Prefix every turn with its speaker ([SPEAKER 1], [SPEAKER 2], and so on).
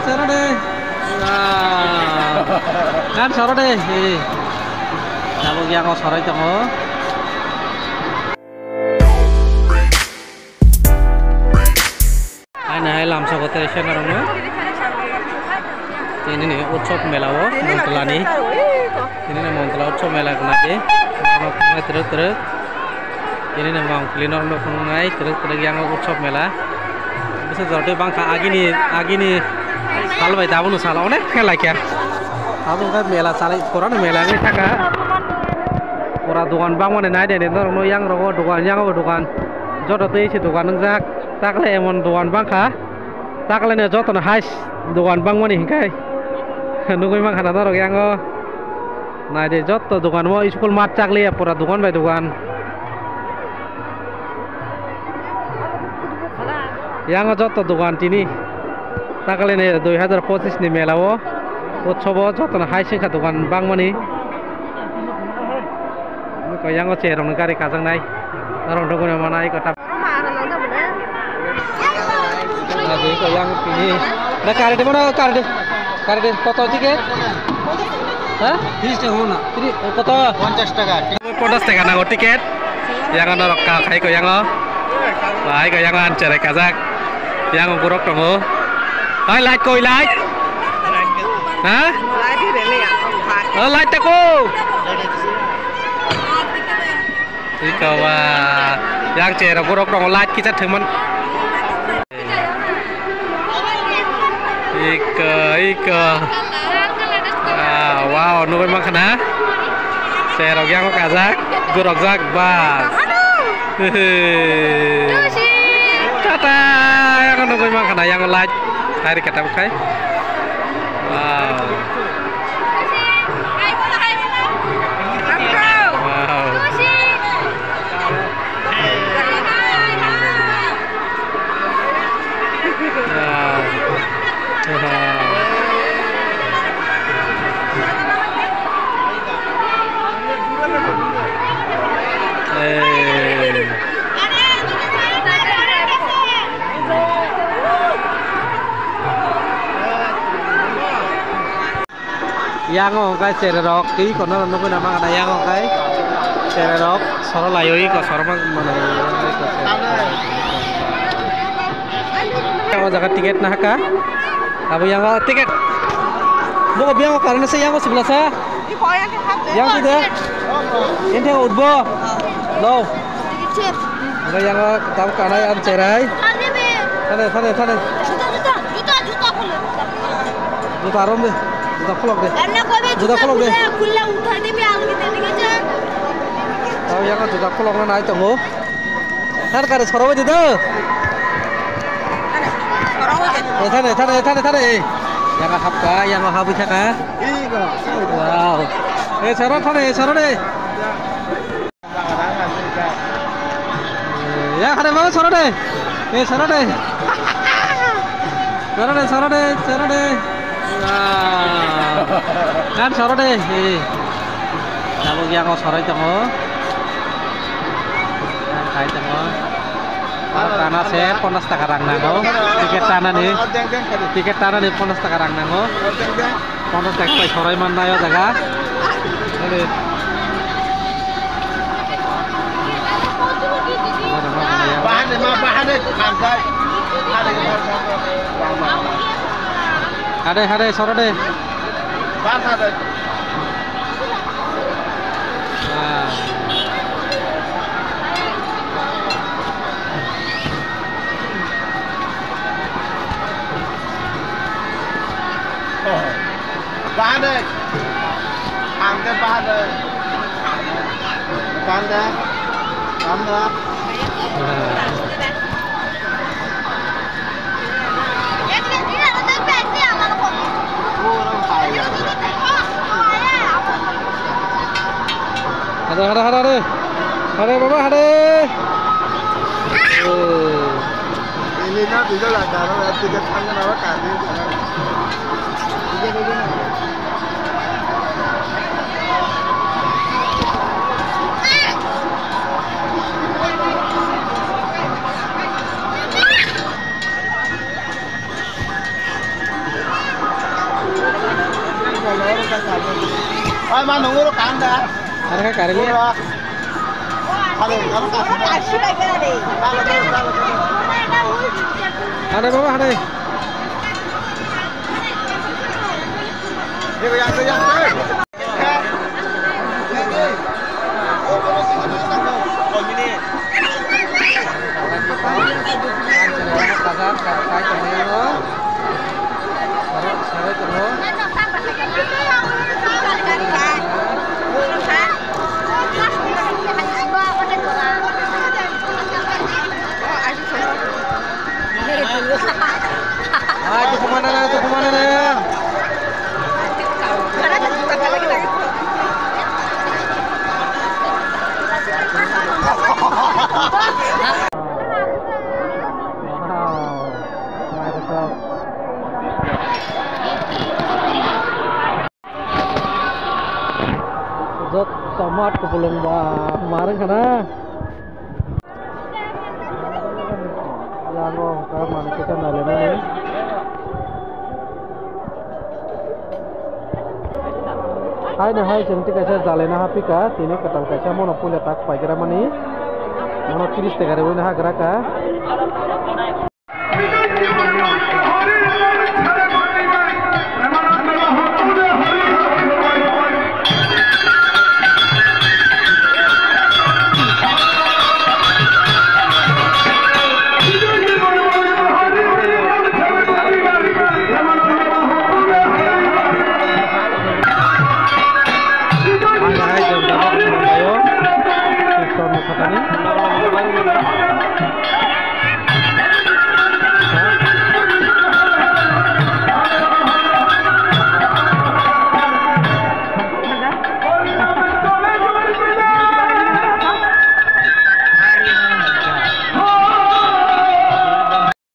[SPEAKER 1] sero deh. Kan sero deh. Kalau yang mau sore itu Nah, làm sao có thể xem được nữa? Ini nih utsop melawo, Montela nih. Ini nih Montela utsop mela kena deh. Mau terus. Ini nih bang, Linor mau pengai terus yang utsop mela. Bisa jadi bang agi nih. Kalau bayi tahu nu salah, onek kan lagi ya. Tahu kan mela salah, koran mela ini tak kan? Koran dukan bang mana naik deh, ntar nu yang rokok dukan yang apa dukan. Jodoh tuh isi dukan nengzak. Takle emon duan bang kah? Takle nih jodoh nih hais duan bang mana hingkai? Nunggu emang karena orang yang nah dia jodoh duan mau iskul macak liya pura duan bay duan. Yang jodoh duan ini takle nih 2025 nih melawo. Utsobo jodoh nih hais singkat duan bang mana? Kau yang cerong negari kazang naik. Orang duan mana ikut Jadi kau yang ini, nah karede mana karede foto tiket? Hah? 30 টাকা না। Jadi foto
[SPEAKER 2] 50 টাকা।
[SPEAKER 1] 50 টাকা nago tiket. Yang ana rokka khai kau yang lo. Lai kau yang lan cerai kazak. Yang ngurok tongo. Hai light koi light. Hah? Light di rele ya. Oh light aku. Ikaw yang cerai ngurok tongo light kita teman. Ika. Wow, nu memang kena. Saya rok yang kazak, gurok zak bas. Kata yang nu memang kena yang light. Hari kata bukai. Wow. Yang ngkai cererok ki kono nunggu nama ada yang ngkai cererok soro layoi ko soro mang mana yang jaga tiket nah ka abu yang tiket mau biang karena saya yang sebelah saya yang sudah ini udbo lo ada yang tahu karena yang cerai sana juta rom deh juta kolok deh tahu yang juta kolok na naik tunggu kan kare soro aja tuh sana yang hapka yang habu caka wow soro deh ya kare mau soro deh soro deh kan soro deh kalau yang mau soro itu kai tengok karena saya ponas takarang nango tiket tanah nih ponas takarang nango ponas tak pai sore mana yo jaga ini bahan kantai ada sore deh bahan ada bahan deh, angkat bahan deh, kanda. Ada baba ada. Ini nak bisa lah, kalau tiket tangga apa kali. Ada kareli. Ada bawa ada. Itu kemana nih? Itu kemana nih? Zot tomat ke belum kemarin karena yang ke mana kita nalena nih. Hai na hai jengti kaisa jalena hapi ka tini katal kaisa mono puля tak pagira mani mono 30 tegare wina ha graka